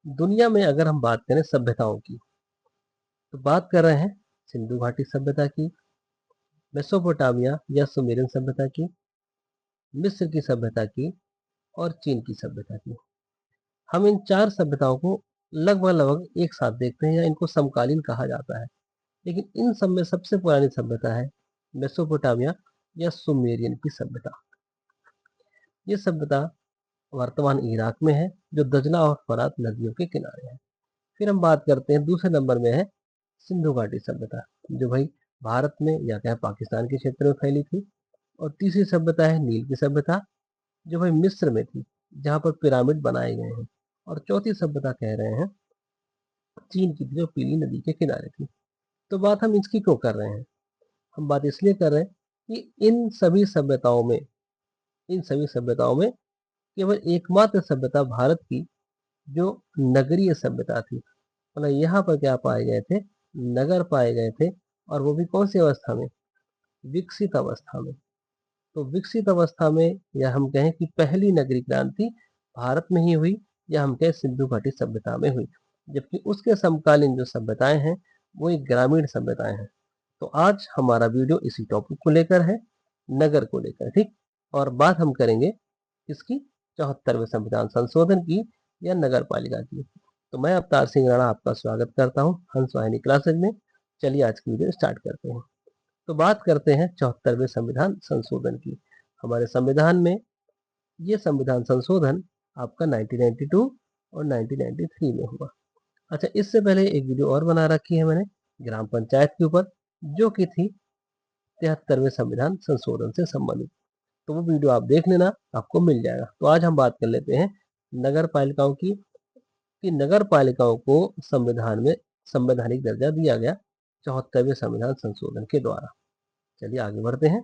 दुनिया में अगर हम बात करें सभ्यताओं की, तो बात कर रहे हैं सिंधु घाटी सभ्यता की, मेसोपोटामिया या सुमेरियन सभ्यता की, मिस्र की सभ्यता की और चीन की सभ्यता की। हम इन चार सभ्यताओं को लगभग लगभग एक साथ देखते हैं या इनको समकालीन कहा जाता है। लेकिन इन सब में सबसे पुरानी सभ्यता है मेसोपोटामिया या सुमेरियन की सभ्यता। ये सभ्यता वर्तमान इराक में है, जो दजला और फरात नदियों के किनारे है। फिर हम बात करते हैं, दूसरे नंबर में है सिंधु घाटी सभ्यता, जो भाई भारत में या क्या पाकिस्तान के क्षेत्र में फैली थी। और तीसरी सभ्यता है नील की सभ्यता, जो भाई मिस्र में थी, जहाँ पर पिरामिड बनाए गए हैं। और चौथी सभ्यता कह रहे हैं चीन की थी, जो पीली नदी के किनारे थी। तो बात हम इसकी क्यों कर रहे हैं? हम बात इसलिए कर रहे हैं कि इन सभी सभ्यताओं में केवल एकमात्र सभ्यता भारत की, जो नगरीय सभ्यता थी, मतलब यहाँ पर क्या पाए गए थे, नगर पाए गए थे। और वो भी कौन सी अवस्था में? विकसित अवस्था में। तो विकसित अवस्था में, या हम कहें कि पहली नगरीय क्रांति भारत में ही हुई, या हम कहें सिंधु घाटी सभ्यता में हुई। जबकि उसके समकालीन जो सभ्यताएं हैं वो एक ग्रामीण सभ्यताएं हैं। तो आज हमारा वीडियो इसी टॉपिक को लेकर है, नगर को लेकर, ठीक। और बात हम करेंगे किसकी? 74वें संविधान संशोधन की या नगर पालिका की। तो मैं अवतार सिंह राणा आपका स्वागत करता हूँ हंस वाहिनी क्लासेज में। चलिए आज की वीडियो स्टार्ट करते हैं। तो बात करते हैं 74वें संविधान संशोधन की। हमारे संविधान में ये संविधान संशोधन आपका 1992 और 1993 में हुआ। अच्छा, इससे पहले एक वीडियो और बना रखी है मैंने ग्राम पंचायत के ऊपर, जो कि थी 73वें संविधान संशोधन से संबंधित। तो वो वीडियो आप देख लेना, आपको मिल जाएगा। तो आज हम बात कर लेते हैं नगर पालिकाओं की, कि नगर पालिकाओं को संविधान में संवैधानिक दर्जा दिया गया 74वें संविधान संशोधन के द्वारा। चलिए आगे बढ़ते हैं।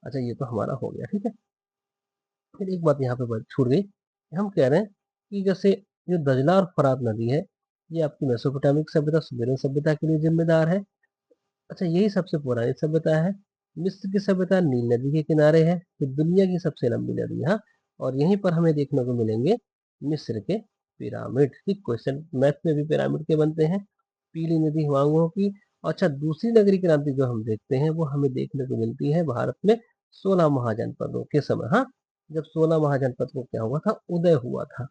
अच्छा, ये तो हमारा हो गया, ठीक है। फिर एक बात यहाँ पे छूट गई, हम कह रहे हैं कि जैसे जो दजला और फरात नदी है, ये आपकी मेसोपोटामिक सभ्यता सुमेरियन सभ्यता के लिए जिम्मेदार है। अच्छा, यही सबसे पुरानी सभ्यता है। मिस्र की सभ्यता नील नदी के किनारे है, ये दुनिया की सबसे लंबी नदी है। और यहीं पर हमें देखने को मिलेंगे मिस्र के पिरामिड। ठीक, क्वेश्चन मैथ में भी पिरामिड के बनते हैं। पीली नदी हुआंगो की। अच्छा, दूसरी नगरीय क्रांति जो हम देखते हैं वो हमें देखने को मिलती है भारत में 16 महाजनपदों के समय। हाँ, जब 16 महाजनपद को क्या हुआ था, उदय हुआ था।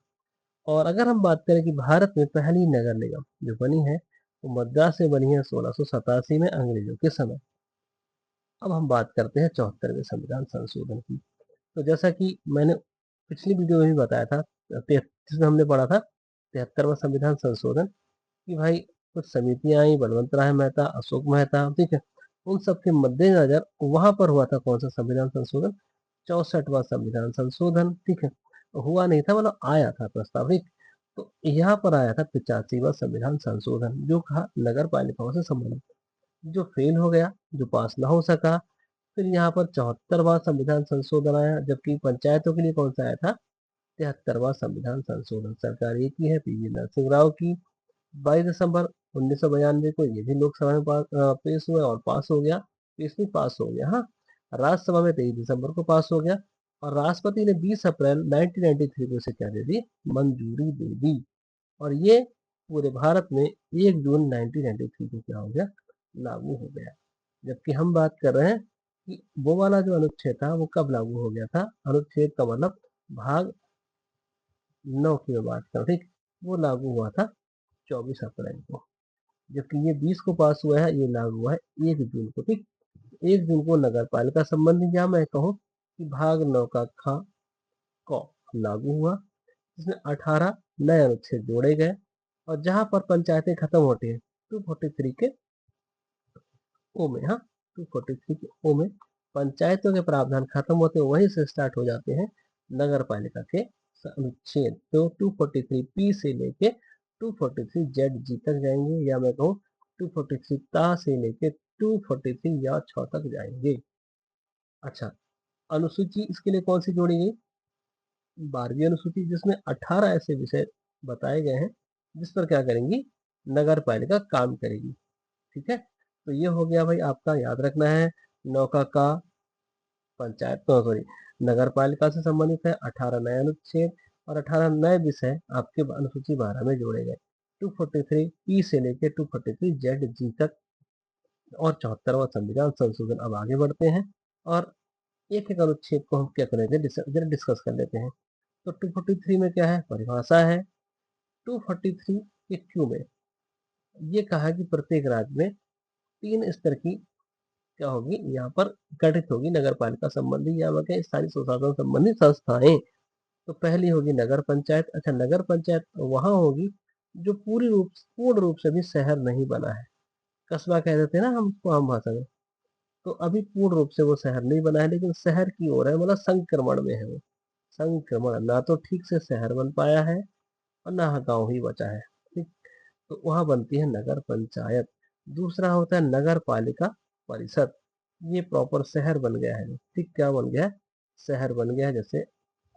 और अगर हम बात करें कि भारत में पहली नगर निगम जो बनी है वो मद्रास से बनी है 1687 में अंग्रेजों के समय। अब हम बात करते हैं 74वें संविधान संशोधन की। तो जैसा कि मैंने पिछली वीडियो में भी बताया था, जिसमें हमने पढ़ा था 73वां संविधान संशोधन, कि भाई कुछ समितियां आई, बलवंत राय मेहता, अशोक मेहता, ठीक है। उन सबके मद्देनजर वहां पर हुआ था कौन सा संविधान संशोधन? 64वां संविधान संशोधन, ठीक है। हुआ नहीं था, मतलब आया था प्रस्ताव, ठीक। तो यहाँ पर आया था 85वां संविधान संशोधन, जो कहा नगर पालिकाओं से संबंधित, जो फेल हो गया, जो पास ना हो सका। फिर यहाँ पर 74वां संविधान संशोधन आया, जबकि पंचायतों के लिए कौन सा आया था? 73वां संविधान संशोधन। सरकार एक ही है, पीवी नरसिंह राव की। 22 दिसंबर 1992 को ये भी लोकसभा में पेश हुआ और पास हो गया। पेश नहीं, पास हो गया, हाँ। राज्यसभा में 23 दिसंबर को पास हो गया। और राष्ट्रपति ने 20 अप्रैल 1993 को इसे क्या दे दी? मंजूरी दे दी। और ये पूरे भारत में 1 जून 1993 को क्या हो गया? लागू हो गया। जबकि हम बात कर रहे हैं कि वो वाला जो अनुच्छेद था वो कब लागू हो गया था? अनुच्छेद का मतलब भाग 9 की मैं बात कर रहा हूँ, ठीक। वो लागू हुआ था 24 अप्रैल को। जबकि ये 20 को पास हुआ है, ये लागू हुआ है 1 जून को, ठीक। 1 जून को नगर पालिका संबंधी, या मैं कहूँ कि भाग 9 का ख क लागू हुआ, जिसमें 18 नए अनुच्छेद जोड़े गए। और जहां पर पंचायतें खत्म होती है 243 के ओ में, हाँ, 243 के ओ में पंचायतों के प्रावधान खत्म होते हैं, वहीं से स्टार्ट हो जाते हैं नगर पालिका के अनुच्छेद। तो 243 पी से लेके 243 जेड जी तक जाएंगे, या मैं कहूँ 243 ता से लेके 243 या छ तक जाएंगे। अच्छा, अनुसूची इसके लिए कौन सी जोड़ी गई? 12वीं अनुसूची, जिसमें 18 ऐसे विषय बताए गए हैं जिस पर क्या करेंगी? नगर पालिका काम करेगी, ठीक है। तो ये हो गया भाई, आपका याद रखना है। नौका का पंचायत, तो सॉरी, नगर पालिका से संबंधित है 18 नए अनुच्छेद। और 18 नए विषय आपके अनुसूची 12 में जोड़े गए। 243 पी से लेके 243 जेड जी तक और 74वां संविधान संशोधन। अब आगे बढ़ते हैं और एक एक अनुच्छेद को हम क्या करेंगे, जरा डिस्कस कर लेते हैं। तो 243 में क्या है, परिभाषा है। 243 के क्यू में ये कहा कि प्रत्येक राज्य में 3 स्तर की क्या होगी, यहाँ पर गठित होगी नगर पालिका संबंधी या क्या स्थानीय स्वशासन संबंधी संस्थाएं। तो पहली होगी नगर पंचायत। अच्छा, नगर पंचायत वहां होगी जो पूर्ण रूप से भी शहर नहीं बना है। कस्बा कह देते हैं ना हम उसको आम भाषा में। तो अभी पूर्ण रूप से वो शहर नहीं बना है, लेकिन शहर की ओर है, मतलब संक्रमण में है वो। संक्रमण, ना तो ठीक से शहर बन पाया है और ना गांव ही बचा है। ठीक, तो वहां बनती है नगर पंचायत। दूसरा होता है नगर पालिका परिषद। ये प्रॉपर शहर बन गया है। ठीक, क्या बन गया है, शहर बन गया है, जैसे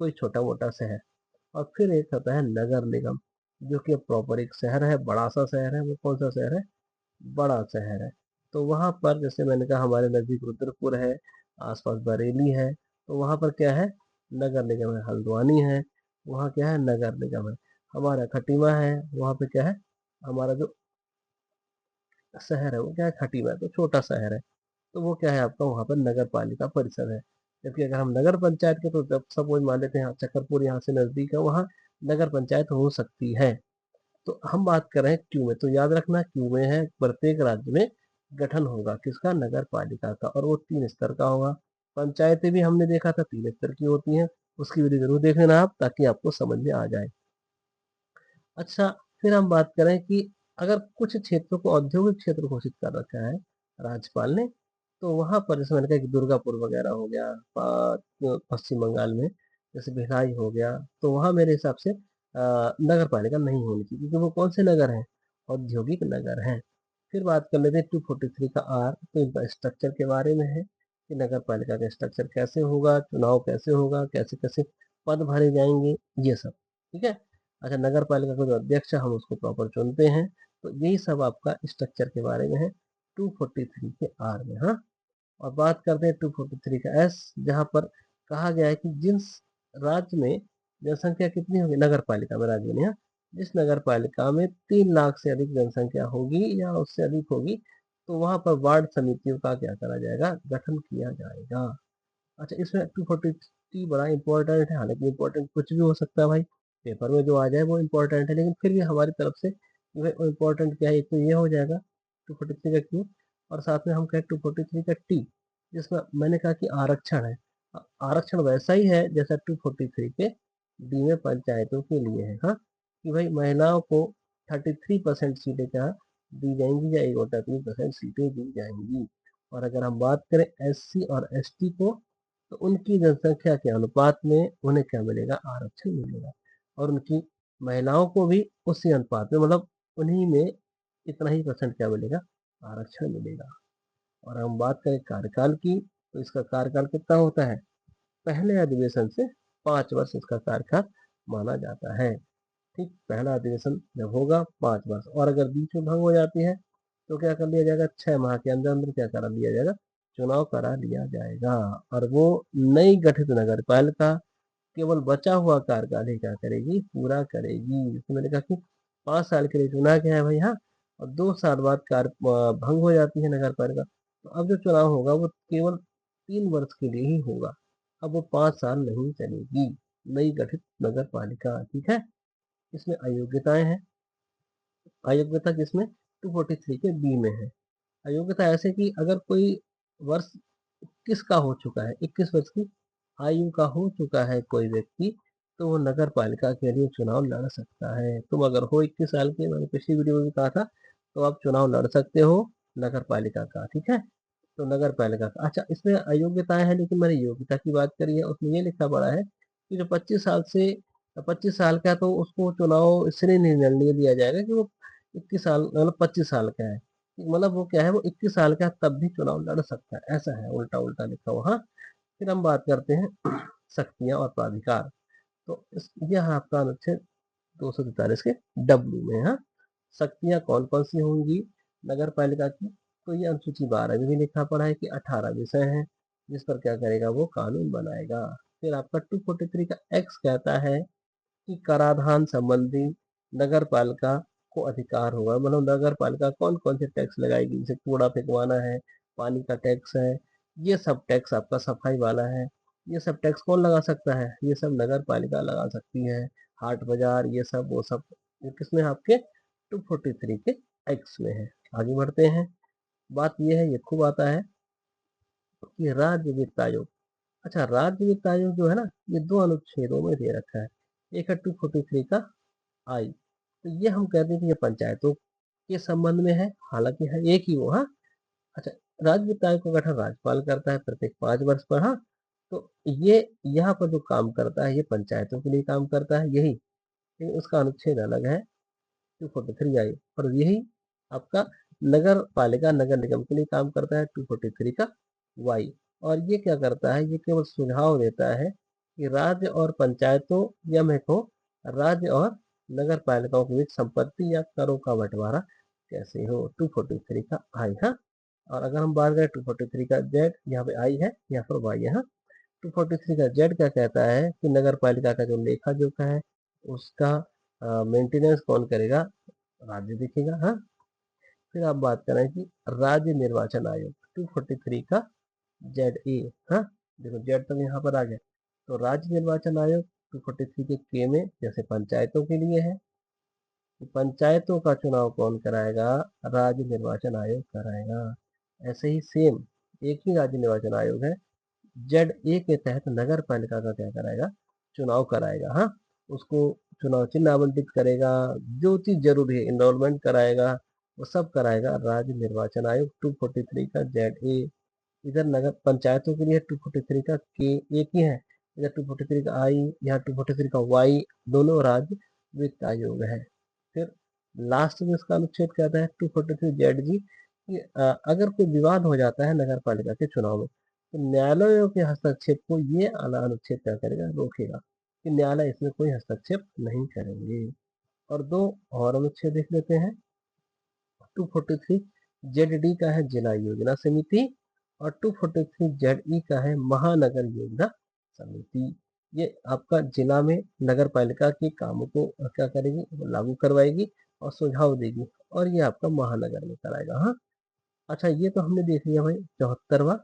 कोई छोटा मोटा शहर। और फिर एक होता है नगर निगम, जो कि प्रॉपर एक शहर है, बड़ा सा शहर है। वो कौन सा शहर है, बड़ा शहर है। तो वहां पर जैसे मैंने कहा हमारे नजदीक रुद्रपुर है, आसपास बरेली है, तो वहां पर क्या है, नगर निगम है। हल्द्वानी है, वहाँ क्या है, नगर निगम है। हमारा खटीमा है, वहाँ पे क्या है, हमारा जो शहर है वो क्या है, खटीमा है, तो छोटा शहर है। तो वो क्या है आपका, वहाँ पर नगर पालिका परिषद है। जबकि अगर हम नगर पंचायत के, तो जब सपोज मान लेते हैं यहाँ चक्करपुर यहाँ से नजदीक है, वहाँ नगर पंचायत हो सकती है। तो हम बात कर रहे हैं क्यू में, तो याद रखना क्यू में है प्रत्येक राज्य में गठन होगा किसका, नगर पालिका का, और वो 3 स्तर का होगा। पंचायतें भी हमने देखा था 3 स्तर की होती हैं। उसकी वीडियो जरूर देख लेना आप, ताकि आपको समझ में आ जाए। अच्छा, फिर हम बात करें कि अगर कुछ क्षेत्रों को औद्योगिक क्षेत्र घोषित कर रखा है राज्यपाल ने, तो वहां पर जैसे मैंने कहा कि दुर्गापुर वगैरह हो गया, पश्चिम बंगाल में जैसे भिलाई हो गया, तो वहां मेरे हिसाब से नगर पालिका नहीं होनी चाहिए, क्योंकि वो कौन से नगर हैं, औद्योगिक नगर हैं। फिर बात कर लेते हैं 243 का आर, तो इनका स्ट्रक्चर के बारे में है कि नगर पालिका का स्ट्रक्चर कैसे होगा, चुनाव कैसे होगा, कैसे कैसे पद भरे जाएंगे, ये सब। ठीक है। अच्छा, नगर पालिका का जो अध्यक्ष है हम उसको प्रॉपर चुनते हैं। तो यही सब आपका स्ट्रक्चर के बारे में है 243 के आर में। हाँ, और बात करते हैं 243 का एस, जहाँ पर कहा गया है कि जिस राज्य में जनसंख्या कितनी होगी, नगर पालिका में, राज्य में, हाँ, जिस नगर पालिका में 3 लाख से अधिक जनसंख्या होगी या उससे अधिक होगी, तो वहां पर वार्ड समितियों का क्या करा जाएगा, गठन किया जाएगा। अच्छा, इसमें 243 बड़ा इंपॉर्टेंट है, हालांकि इंपॉर्टेंट कुछ भी हो सकता है भाई, पेपर में जो आ जाए वो इंपॉर्टेंट है, लेकिन फिर भी हमारी तरफ से इंपॉर्टेंट क्या है, एक तो ये हो जाएगा 243 का क्यू, और साथ में हम कहें 243 का टी, जिसमें मैंने कहा कि आरक्षण है। आरक्षण वैसा ही है जैसा 243 के डी में पंचायतों के लिए है। हाँ, कि भाई महिलाओं को 33% सीटें क्या दी जाएंगी, या 1/3% सीटें दी जाएंगी। और अगर हम बात करें एससी और एसटी को, तो उनकी जनसंख्या के अनुपात में उन्हें क्या मिलेगा, आरक्षण मिलेगा। और उनकी महिलाओं को भी उसी अनुपात में, मतलब उन्हीं में इतना ही परसेंट क्या मिलेगा, आरक्षण मिलेगा। और हम बात करें कार्यकाल की, तो इसका कार्यकाल कितना होता है, पहले अधिवेशन से 5 वर्ष इसका कार्यकाल माना जाता है। ठीक, पहला अधिवेशन जब होगा 5 वर्ष, और अगर बीच में भंग हो जाती है तो क्या कर लिया जाएगा, 6 माह के अंदर अंदर क्या करा लिया जाएगा, चुनाव करा लिया जाएगा। और वो नई गठित नगर पालिका केवल बचा हुआ कार्यकाल ही क्या करेगी, पूरा करेगी। जैसे मैंने कहा कि 5 साल के लिए चुना गया है भाई, हाँ, और 2 साल बाद भंग हो जाती है नगर पालिका, तो अब जो चुनाव होगा वो केवल 3 वर्ष के लिए ही होगा। अब वो 5 साल नहीं चलेगी नई गठित नगर पालिका। ठीक है। इसमें अयोग्यताएं हैं। अयोग्यता किसमें, 243 के बी में है। अयोग्यता ऐसे कि अगर कोई वर्ष 21 का हो चुका है, 21 वर्ष की आयु का हो चुका है कोई व्यक्ति, तो वो नगर पालिका के लिए चुनाव लड़ सकता है। तुम अगर हो 21 साल के, मैंने पिछली वीडियो में भी कहा था, तो आप चुनाव लड़ सकते हो नगर पालिका का। ठीक है। तो नगर पालिका का, अच्छा, इसमें अयोग्यताएं हैं, लेकिन मैंने योग्यता की बात करी है, उसमें ये लिखा पड़ा है कि जो 25 साल का है, तो उसको चुनाव इसलिए नहीं लड़ने दिया जाएगा कि वो 21 साल, मतलब 25 साल का है। मतलब वो क्या है, वो 21 साल का है, तब भी चुनाव लड़ सकता है, ऐसा है, उल्टा उल्टा लिखा हुआ। हाँ, फिर हम बात करते हैं शक्तियां और प्राधिकार। तो यह आपका अनुच्छेद 243 के डब्ल्यू में। हाँ, शक्तियां कौन कौन सी होंगी नगर पालिका की, तो ये अनुसूची 12 में भी लिखा पड़ा है कि 18 विषय हैं जिस पर क्या करेगा, वो कानून बनाएगा। फिर आपका 243 का एक्स कहता है कि कराधान संबंधी नगर पालिका को अधिकार होगा, मतलब नगर पालिका कौन कौन से टैक्स लगाएगी, जैसे कूड़ा फेंकवाना है, पानी का टैक्स है, ये सब टैक्स आपका सफाई वाला है, ये सब टैक्स कौन लगा सकता है, ये सब नगर पालिका लगा सकती है। हाट बाजार ये सब वो सब ये किसमें है? आपके 243 के एक्स में है। आगे बढ़ते हैं। बात ये है, ये खूब आता है कि राज्य वित्त आयोग। अच्छा, राज्य वित्त आयोग जो है ना, ये दो अनुच्छेदों में दे रखा है। एक है 243 का आई, तो ये हम कहते हैं कि ये पंचायतों के संबंध में है, हालांकि है एक ही वो। हाँ, अच्छा, राज्य वित्त आयोग का गठन राज्यपाल करता है प्रत्येक 5 वर्ष पर। हाँ, तो ये यहाँ पर जो काम करता है ये पंचायतों के लिए काम करता है, यही, लेकिन उसका अनुच्छेद अलग है 243 आई, और यही आपका नगर पालिका नगर निगम के लिए काम करता है 243 का वाई। और ये क्या करता है, ये केवल सुझाव देता है कि राज्य और पंचायतों या मैं कहूँ राज्य और नगर पालिकाओं के बीच संपत्ति या करों का बंटवारा कैसे हो, 243 का आई। हाँ, और अगर हम बात करें 243 का जेड, यहाँ पे आई है, यहाँ पर वाई है। हाँ, 243 का जेड क्या कहता है कि नगर पालिका का जो लेखा जोखा है उसका मेंटेनेंस कौन करेगा, राज्य देखेगा। हाँ, फिर आप बात करें कि राज्य निर्वाचन आयोग 243 का जेड ए। हाँ, देखो जेड तो यहाँ पर आ गया, तो राज्य निर्वाचन आयोग 243 के के में जैसे पंचायतों के लिए है, कि पंचायतों का चुनाव कौन कराएगा, राज्य निर्वाचन आयोग कराएगा। ऐसे ही सेम एक ही राज्य निर्वाचन आयोग है, जेड ए के तहत नगर पालिका का क्या कराएगा, चुनाव कराएगा। हाँ, उसको चुनाव चिन्ह आवंटित करेगा, जो चीज जरूरी है, इनरोलमेंट कराएगा, वो सब कराएगा राज्य निर्वाचन आयोग 243 का जेड ए। इधर नगर पंचायतों के लिए 243 का के एक ही है, इधर 243 का आई, यहाँ 243 का वाई, दोनों राज्य वित्त आयोग है। फिर लास्ट में इसका अनुच्छेद कहता है 243 जेड जी कि अगर कोई विवाद हो जाता है नगर पालिका के चुनाव में, तो न्यायालयों के हस्तक्षेप को ये आला अनुच्छेद क्या करेगा, रोकेगा, कि न्यायालय इसमें कोई हस्तक्षेप नहीं करेंगे। और दो और अनुच्छेद देख लेते हैं। 243 जेड डी का है जिला योजना समिति, और 243 जेड ई का है महानगर योजना समिति। ये आपका जिला में नगर पालिका के कामों को क्या करेगी, लागू करवाएगी और सुझाव देगी, और ये आपका महानगर में कराएगा। हाँ, अच्छा, ये तो हमने देख लिया भाई 74वां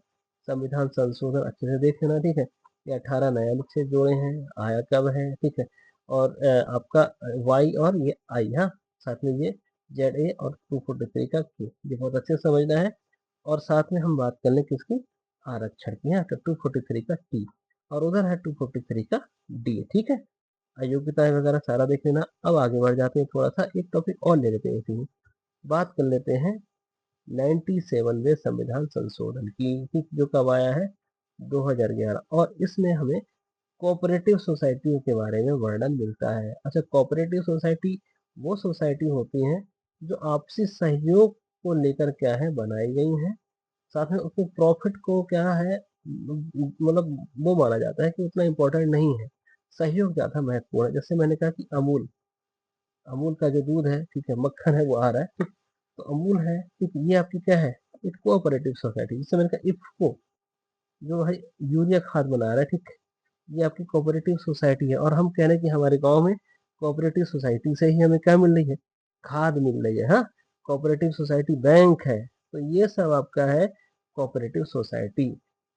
संविधान संशोधन, अच्छे से देख लेना, ठीक है। ये 18 नए अनुच्छेद जोड़े हैं, आया कब है, ठीक है। और आपका वाई और ये आई। हाँ, साथ में ये जेड ए और 243 का के, ये बहुत अच्छे से समझना है। और साथ में हम बात कर लें किसकी, आरक्षण की। हाँ, तो 243 का टी, और उधर है 243 का डी, ठीक है। अयोग्यता वगैरह सारा देख लेना। अब आगे बढ़ जाते हैं, थोड़ा सा एक टॉपिक और ले लेते हैं, इसी में बात कर लेते हैं 97वें संविधान संशोधन की, जो कब आया है 2011, और इसमें हमें कोऑपरेटिव सोसाइटियों के बारे में वर्णन मिलता है। अच्छा, कोऑपरेटिव सोसाइटी वो सोसाइटी होती हैं जो आपसी सहयोग को लेकर क्या है बनाई गई हैं, साथ में उसमें प्रॉफिट को क्या है, मतलब वो माना जाता है कि उतना इम्पोर्टेंट नहीं है, सहयोग ज्यादा महत्वपूर्ण है। जैसे मैंने कहा कि अमूल, अमूल का जो दूध है, ठीक है, मक्खन है, वो आ रहा है, ठीक, तो अमूल है, ठीक, ये आपकी क्या है, एक कोऑपरेटिव सोसाइटी। जिससे मैंने कहा इफको जो है यूरिया खाद बना रहा है, ठीक, ये आपकी कोऑपरेटिव सोसाइटी है। और हम कह रहे हैं कि हमारे गांव में कोऑपरेटिव सोसाइटी से ही हमें क्या मिल रही है, खाद मिल रही है। हाँ, कोऑपरेटिव सोसाइटी बैंक है, तो ये सब आपका है कोऑपरेटिव सोसाइटी।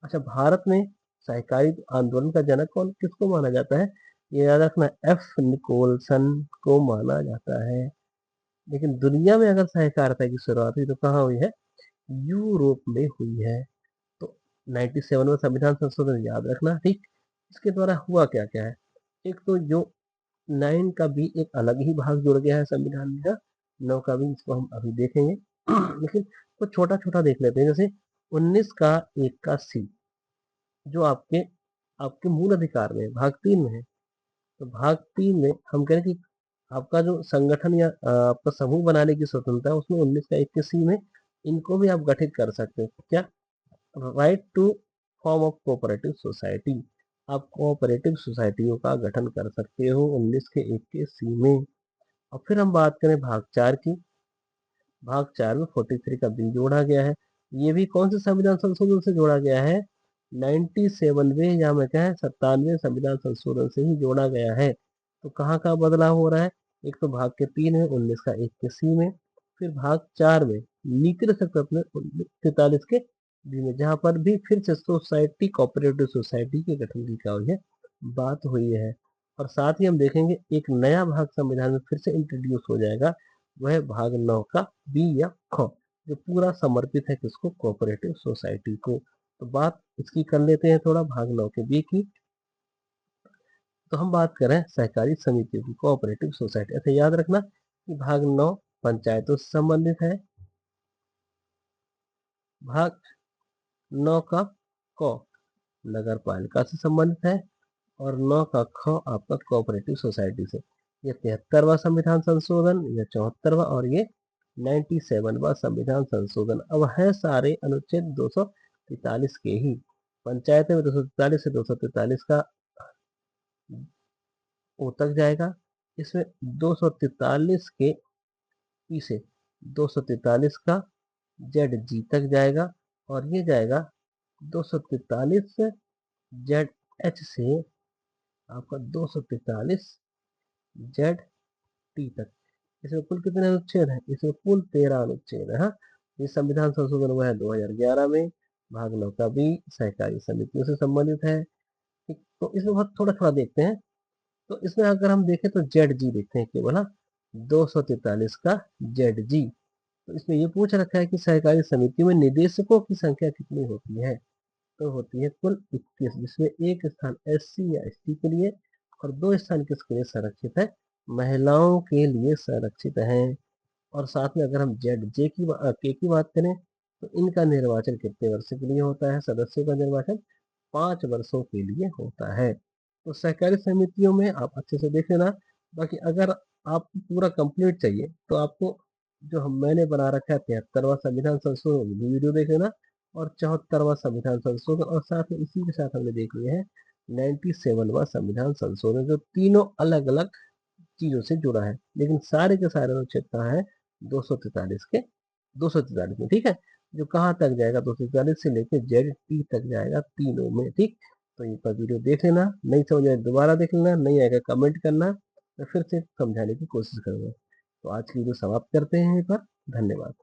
अच्छा, भारत में सहकारी आंदोलन का जनक कौन किसको माना जाता है, ये याद रखना, एफ निकोलसन को माना जाता है। लेकिन दुनिया में अगर सहकारिता की शुरुआत हुई तो कहाँ हुई है, यूरोप में हुई है। तो 97वां संविधान संशोधन याद रखना, ठीक। इसके द्वारा हुआ क्या क्या है, एक तो जो 9 का भी एक अलग ही भाग जुड़ गया है संविधान का, 9 का भी, इसको हम अभी देखेंगे। लेकिन कुछ छोटा छोटा देख लेते हैं, जैसे 19 का 1 का सी, जो आपके आपके मूल अधिकार में भाग 3 में है। तो भाग 3 में हम कह रहे हैं कि आपका जो संगठन या आपका समूह बनाने की स्वतंत्रता है, उसमें 19 का 1 के सी में इनको भी आप गठित कर सकते हो। क्या, right to form of cooperative society, आप कोऑपरेटिव सोसाइटियों का गठन कर सकते हो 19 के 1 के सी में। और फिर हम बात करें भाग 4 की, भाग 4 में 43 का बी जोड़ा गया है। ये भी कौन से संविधान संशोधन से जोड़ा गया है, 97वें या मैं क्या है 97वें संविधान संशोधन से ही जोड़ा गया है। तो कहाँ-कहाँ बदलाव हो रहा है? एक तो भाग के 3 में, 19 का 1 के सी में, फिर भाग 4 में, निचले सेक्टर में 43 के बी में, जहाँ पर भी फिर से सोसाइटी, कोऑपरेटिव सोसाइटी के गठन की क्या हुई है? बात हुई है। और साथ ही हम देखेंगे एक नया भाग संविधान में फिर से इंट्रोड्यूस हो जाएगा, वह है भाग 9 का बी या ख, जो पूरा समर्पित है किसको? कोऑपरेटिव सोसाइटी को। तो बात इसकी कर लेते हैं थोड़ा भाग 9 के बी की। तो हम बात करें सहकारी समितियों की, कोऑपरेटिव सोसाइटी। ऐसे याद रखना कि भाग 9 पंचायतों से संबंधित है, भाग 9 का क नगर पालिका से संबंधित है, और 9 का ख आपका कोऑपरेटिव सोसाइटी से। ये 73वां संविधान संशोधन, ये 74वां, और ये 97वां संविधान संशोधन। अब है सारे अनुच्छेद 243 के ही। पंचायत में 243 से 243 का ओ तक जाएगा। इसमें 243 के ई से 243 का जेड जी तक जाएगा, और ये जाएगा 243 जेड एच से आपका 243 जेड टी तक। इसमें कुल कितने अनुच्छेद हैं? इसमें कुल 13 अनुच्छेद है। हाँ, ये संविधान संशोधन हुआ है 2011 में। भाग 9 का भी सहकारी समितियों से संबंधित है। ठीक, तो इसमें बहुत थोड़ा थोड़ा देखते हैं। तो इसमें अगर हम देखें तो जेड जी देखते हैं केवल, हाँ, 243 का जेड जी। तो इसमें ये पूछ रखा है कि सहकारी समितियों में निदेशकों की संख्या कितनी होती है? तो होती है कुल 21, जिसमें एक स्थान एससी या एसटी के लिए और 2 स्थान किसके लिए संरक्षित है? महिलाओं के लिए संरक्षित हैं। और साथ में अगर हम जेड जे के की बात करें, तो इनका निर्वाचन कितने वर्ष के लिए होता है? सदस्यों का निर्वाचन 5 वर्षों के लिए होता है। तो सहकारी समितियों में आप अच्छे से देख लेना। बाकी अगर आपको पूरा कंप्लीट चाहिए तो आपको जो हम मैंने बना रखा है 73वां संविधान संशोधन, वो वीडियो देख लेना, और 74वां संविधान संशोधन, और साथ में इसी के साथ हमने देख लिया है 97वां संविधान संशोधन, जो तीनों अलग अलग चीजों से जुड़ा है, लेकिन सारे के सारे अनुच्छेद कहाँ है? 243 के 243 में। ठीक है, जो कहाँ तक जाएगा? 243 से लेके जेड टी तक जाएगा, तीनों में। ठीक, तो ये पर वीडियो देख लेना, नहीं समझ आए दोबारा देख लेना, नहीं आएगा कमेंट करना, मैं फिर से समझाने की कोशिश करूंगा। तो आज की वीडियो समाप्त करते हैं यहीं पर। धन्यवाद।